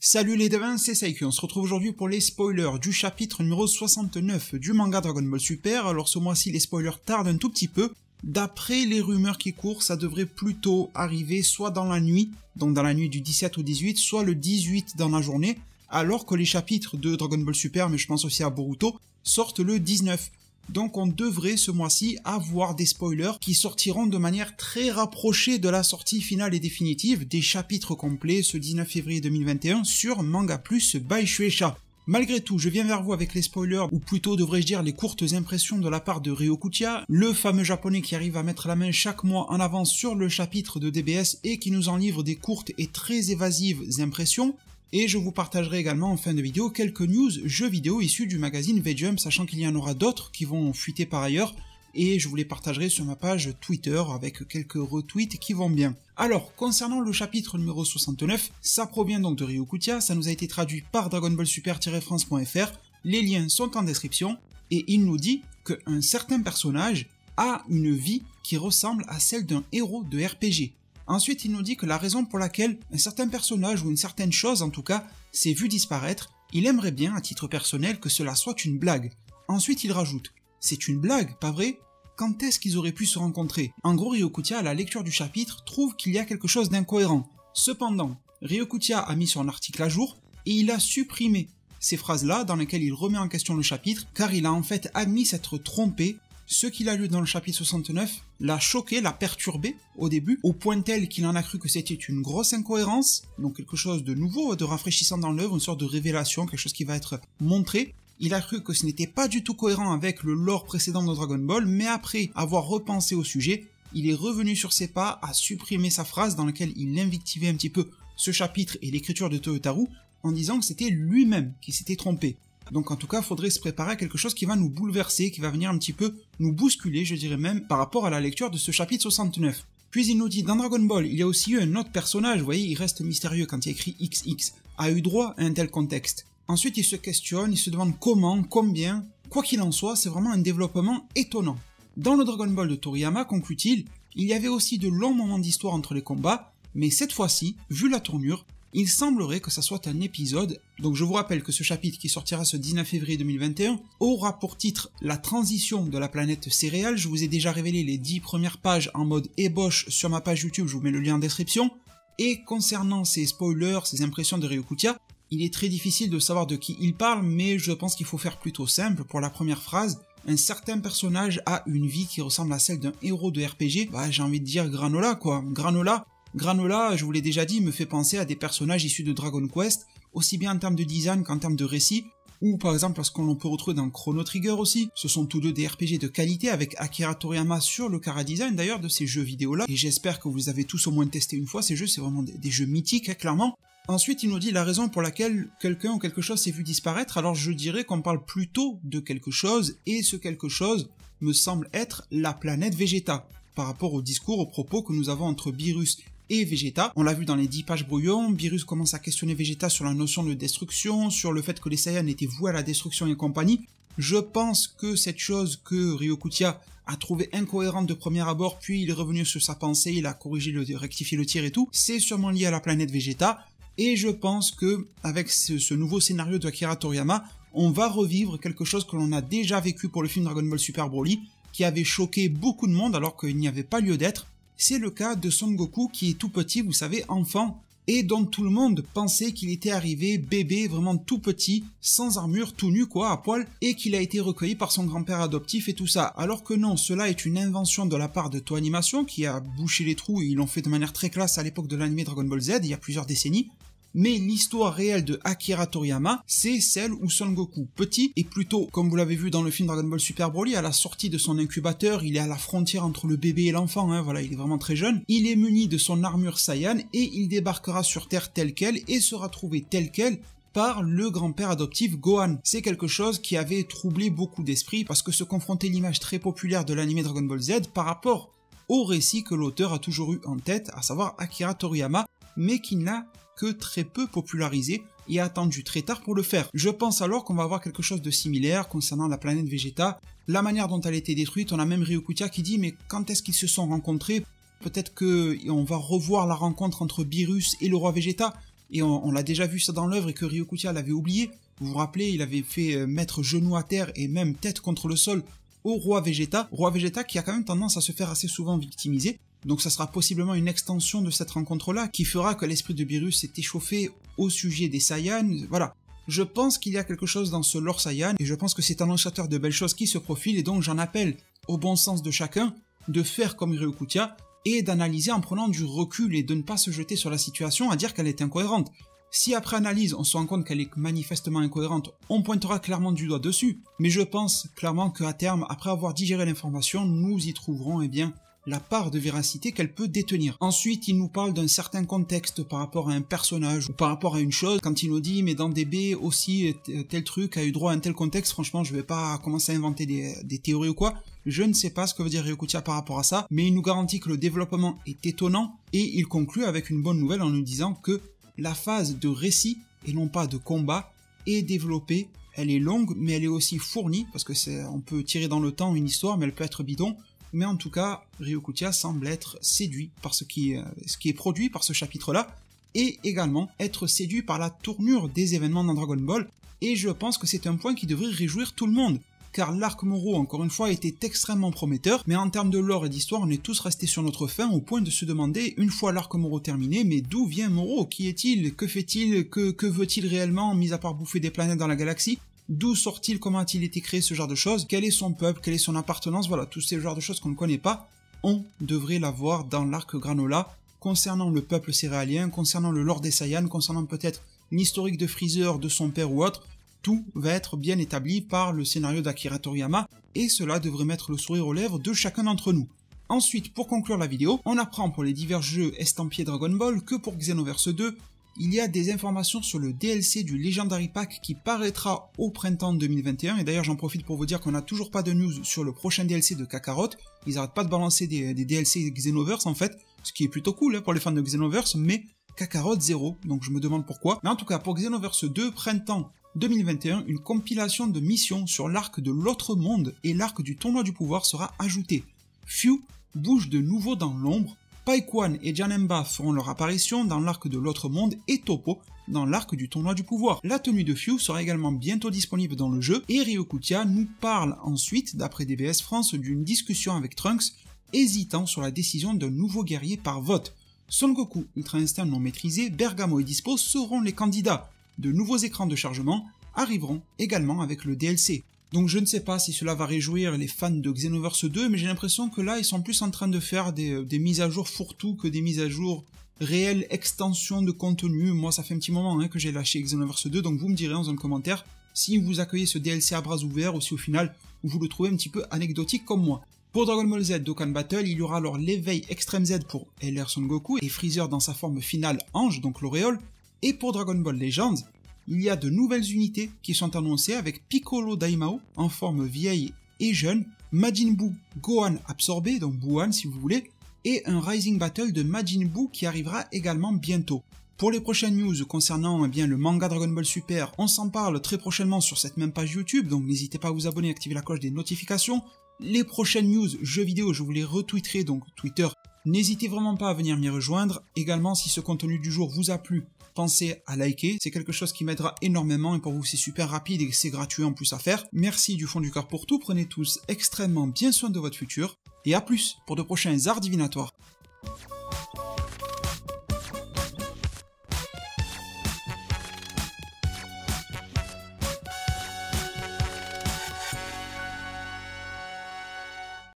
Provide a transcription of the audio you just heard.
Salut les devins, c'est Saiki, on se retrouve aujourd'hui pour les spoilers du chapitre numéro 69 du manga Dragon Ball Super. Alors ce mois-ci les spoilers tardent un tout petit peu. D'après les rumeurs qui courent, ça devrait plutôt arriver soit dans la nuit, donc dans la nuit du 17 au 18, soit le 18 dans la journée, alors que les chapitres de Dragon Ball Super, mais je pense aussi à Boruto, sortent le 19. Donc on devrait ce mois-ci avoir des spoilers qui sortiront de manière très rapprochée de la sortie finale et définitive des chapitres complets ce 19 février 2021 sur Manga Plus by Shueisha. Malgré tout, je viens vers vous avec les spoilers, ou plutôt devrais-je dire les courtes impressions de la part de Ryokutia, le fameux japonais qui arrive à mettre la main chaque mois en avance sur le chapitre de DBS et qui nous en livre des courtes et très évasives impressions. Et je vous partagerai également en fin de vidéo quelques news jeux vidéo issus du magazine V-Jump, sachant qu'il y en aura d'autres qui vont fuiter par ailleurs, et je vous les partagerai sur ma page Twitter avec quelques retweets qui vont bien. Alors, concernant le chapitre numéro 69, ça provient donc de Ryokutia, ça nous a été traduit par dragonballsuper-france.fr, les liens sont en description, et il nous dit qu'un certain personnage a une vie qui ressemble à celle d'un héros de RPG. Ensuite, il nous dit que la raison pour laquelle un certain personnage ou une certaine chose en tout cas s'est vu disparaître, il aimerait bien à titre personnel que cela soit une blague. Ensuite, il rajoute « C'est une blague, pas vrai ? Quand est-ce qu'ils auraient pu se rencontrer ?» En gros, Ryokutia, à la lecture du chapitre, trouve qu'il y a quelque chose d'incohérent. Cependant, Ryokutia a mis son article à jour et il a supprimé ces phrases-là dans lesquelles il remet en question le chapitre, car il a en fait admis s'être trompé. Ce qu'il a lu dans le chapitre 69 l'a choqué, l'a perturbé au début, au point tel qu'il en a cru que c'était une grosse incohérence, donc quelque chose de nouveau, de rafraîchissant dans l'œuvre, une sorte de révélation, quelque chose qui va être montré. Il a cru que ce n'était pas du tout cohérent avec le lore précédent de Dragon Ball, mais après avoir repensé au sujet, il est revenu sur ses pas, a supprimé sa phrase dans laquelle il invectivait un petit peu ce chapitre et l'écriture de Toyotaru, en disant que c'était lui-même qui s'était trompé. Donc en tout cas, il faudrait se préparer à quelque chose qui va nous bouleverser, qui va venir un petit peu nous bousculer, je dirais même, par rapport à la lecture de ce chapitre 69. Puis il nous dit, dans Dragon Ball, il y a aussi eu un autre personnage, vous voyez, il reste mystérieux quand il écrit XX, a eu droit à un tel contexte. Ensuite, il se questionne, il se demande comment, combien, quoi qu'il en soit, c'est vraiment un développement étonnant. Dans le Dragon Ball de Toriyama, conclut-il, il y avait aussi de longs moments d'histoire entre les combats, mais cette fois-ci, vu la tournure, il semblerait que ça soit un épisode, donc je vous rappelle que ce chapitre qui sortira ce 19 février 2021 aura pour titre la transition de la planète céréale. Je vous ai déjà révélé les 10 premières pages en mode ébauche sur ma page YouTube, je vous mets le lien en description. Et concernant ces spoilers, ces impressions de Ryokutia, il est très difficile de savoir de qui il parle, mais je pense qu'il faut faire plutôt simple pour la première phrase. Un certain personnage a une vie qui ressemble à celle d'un héros de RPG, bah j'ai envie de dire Granola quoi, Granola, je vous l'ai déjà dit, me fait penser à des personnages issus de Dragon Quest, aussi bien en termes de design qu'en termes de récit, ou par exemple ce qu'on peut retrouver dans Chrono Trigger aussi. Ce sont tous deux des RPG de qualité avec Akira Toriyama sur le chara-design d'ailleurs de ces jeux vidéo là, et j'espère que vous les avez tous au moins testé une fois, ces jeux c'est vraiment des jeux mythiques hein, clairement. Ensuite il nous dit la raison pour laquelle quelqu'un ou quelque chose s'est vu disparaître, alors je dirais qu'on parle plutôt de quelque chose, et ce quelque chose me semble être la planète Vegeta, par rapport au discours, aux propos que nous avons entre Beerus et Vegeta. On l'a vu dans les 10 pages brouillons, Beerus commence à questionner Vegeta sur la notion de destruction, sur le fait que les Saiyans étaient voués à la destruction et compagnie. Je pense que cette chose que Ryokutia a trouvé incohérente de premier abord, puis il est revenu sur sa pensée, il a corrigé, rectifié le tir et tout, c'est sûrement lié à la planète Vegeta, et je pense que avec ce nouveau scénario de Akira Toriyama, on va revivre quelque chose que l'on a déjà vécu pour le film Dragon Ball Super Broly, qui avait choqué beaucoup de monde alors qu'il n'y avait pas lieu d'être. C'est le cas de Son Goku qui est tout petit, vous savez, enfant, et dont tout le monde pensait qu'il était arrivé bébé, vraiment tout petit, sans armure, tout nu quoi, à poil, et qu'il a été recueilli par son grand-père adoptif et tout ça. Alors que non, cela est une invention de la part de Toei Animation qui a bouché les trous, et ils l'ont fait de manière très classe à l'époque de l'anime Dragon Ball Z, il y a plusieurs décennies. Mais l'histoire réelle de Akira Toriyama, c'est celle où Son Goku, petit, et plutôt, comme vous l'avez vu dans le film Dragon Ball Super Broly, à la sortie de son incubateur, il est à la frontière entre le bébé et l'enfant, hein, voilà, il est vraiment très jeune, il est muni de son armure Saiyan, et il débarquera sur Terre tel quel, et sera trouvé tel quel, par le grand-père adoptif Gohan. C'est quelque chose qui avait troublé beaucoup d'esprits, parce que se confronter l'image très populaire de l'anime Dragon Ball Z par rapport au récit que l'auteur a toujours eu en tête, à savoir Akira Toriyama, mais qui n'a que très peu popularisé et a attendu très tard pour le faire. Je pense alors qu'on va avoir quelque chose de similaire concernant la planète Vegeta, la manière dont elle a été détruite. On a même Ryokutia qui dit mais quand est-ce qu'ils se sont rencontrés? Peut-être qu'on va revoir la rencontre entre Beerus et le roi Vegeta. et on l'a déjà vu ça dans l'œuvre et que Ryokutia l'avait oublié. Vous vous rappelez, il avait fait mettre genou à terre et même tête contre le sol au roi Vegeta qui a quand même tendance à se faire assez souvent victimiser. Donc ça sera possiblement une extension de cette rencontre-là qui fera que l'esprit de Beerus s'est échauffé au sujet des Saiyans, voilà. Je pense qu'il y a quelque chose dans ce lore Saiyan, et je pense que c'est annonciateur de belles choses qui se profilent, et donc j'en appelle au bon sens de chacun, de faire comme Ryokutia, et d'analyser en prenant du recul et de ne pas se jeter sur la situation à dire qu'elle est incohérente. Si après analyse on se rend compte qu'elle est manifestement incohérente, on pointera clairement du doigt dessus, mais je pense clairement qu'à terme, après avoir digéré l'information, nous y trouverons la part de véracité qu'elle peut détenir. Ensuite, il nous parle d'un certain contexte par rapport à un personnage ou par rapport à une chose. Quand il nous dit, mais dans DB aussi, tel truc a eu droit à un tel contexte, franchement, je vais pas commencer à inventer des théories ou quoi. Je ne sais pas ce que veut dire Ryokutia par rapport à ça, mais il nous garantit que le développement est étonnant, et il conclut avec une bonne nouvelle en nous disant que la phase de récit, et non pas de combat, est développée. Elle est longue, mais elle est aussi fournie, parce que on peut tirer dans le temps une histoire, mais elle peut être bidon. Mais en tout cas, Ryokutia semble être séduit par ce qui est produit par ce chapitre-là, et également être séduit par la tournure des événements dans Dragon Ball, et je pense que c'est un point qui devrait réjouir tout le monde, car l'arc Moro, encore une fois, était extrêmement prometteur, mais en termes de lore et d'histoire, on est tous restés sur notre faim au point de se demander, une fois l'arc Moro terminé, mais d'où vient Moro? Qui est-il? Que fait-il? Que veut-il réellement, mis à part bouffer des planètes dans la galaxie? D'où sort-il? Comment a-t-il été créé, ce genre de choses? Quel est son peuple? Quelle est son appartenance? Voilà, tous ces genres de choses qu'on ne connaît pas, on devrait l'avoir dans l'arc Granola, concernant le peuple céréalien, concernant le lore des Saiyans, concernant peut-être l'historique de Freezer, de son père ou autre. Tout va être bien établi par le scénario d'Akira Toriyama, et cela devrait mettre le sourire aux lèvres de chacun d'entre nous. Ensuite, pour conclure la vidéo, on apprend pour les divers jeux estampillés Dragon Ball que pour Xenoverse 2, il y a des informations sur le DLC du Legendary Pack qui paraîtra au printemps 2021, et d'ailleurs j'en profite pour vous dire qu'on n'a toujours pas de news sur le prochain DLC de Kakarot. Ils arrêtent pas de balancer des DLC Xenoverse en fait, ce qui est plutôt cool pour les fans de Xenoverse, mais Kakarot 0, donc je me demande pourquoi. Mais en tout cas, pour Xenoverse 2, printemps 2021, une compilation de missions sur l'arc de l'autre monde et l'arc du tournoi du pouvoir sera ajoutée. Few bouge de nouveau dans l'ombre, Paikwan et Janemba feront leur apparition dans l'arc de l'autre monde et Toppo dans l'arc du tournoi du pouvoir. La tenue de Few sera également bientôt disponible dans le jeu, et Ryokutia nous parle ensuite, d'après DBS France, d'une discussion avec Trunks, hésitant sur la décision d'un nouveau guerrier par vote. Son Goku Ultra Instinct non maîtrisé, Bergamo et Dispo seront les candidats. De nouveaux écrans de chargement arriveront également avec le DLC. Donc je ne sais pas si cela va réjouir les fans de Xenoverse 2, mais j'ai l'impression que là ils sont plus en train de faire des mises à jour fourre-tout que des mises à jour réelles, extensions de contenu. Moi ça fait un petit moment que j'ai lâché Xenoverse 2, donc vous me direz dans un commentaire si vous accueillez ce DLC à bras ouverts ou si au final vous le trouvez un petit peu anecdotique comme moi. Pour Dragon Ball Z Dokkan Battle, il y aura alors l'éveil Extreme Z pour LR Son Goku et Freezer dans sa forme finale Ange, donc l'auréole, et pour Dragon Ball Legends, il y a de nouvelles unités qui sont annoncées avec Piccolo Daimao en forme vieille et jeune, Majin Buu Gohan absorbé, donc Buuhan si vous voulez, et un Rising Battle de Majin Buu qui arrivera également bientôt. Pour les prochaines news concernant le manga Dragon Ball Super, on s'en parle très prochainement sur cette même page YouTube, donc n'hésitez pas à vous abonner et activer la cloche des notifications. Les prochaines news jeux vidéo, je vous les retweeterai, donc Twitter, n'hésitez vraiment pas à venir m'y rejoindre. Également, si ce contenu du jour vous a plu, pensez à liker, c'est quelque chose qui m'aidera énormément, et pour vous c'est super rapide et c'est gratuit en plus à faire. Merci du fond du cœur pour tout, prenez tous extrêmement bien soin de votre futur, et à plus pour de prochains arts divinatoires.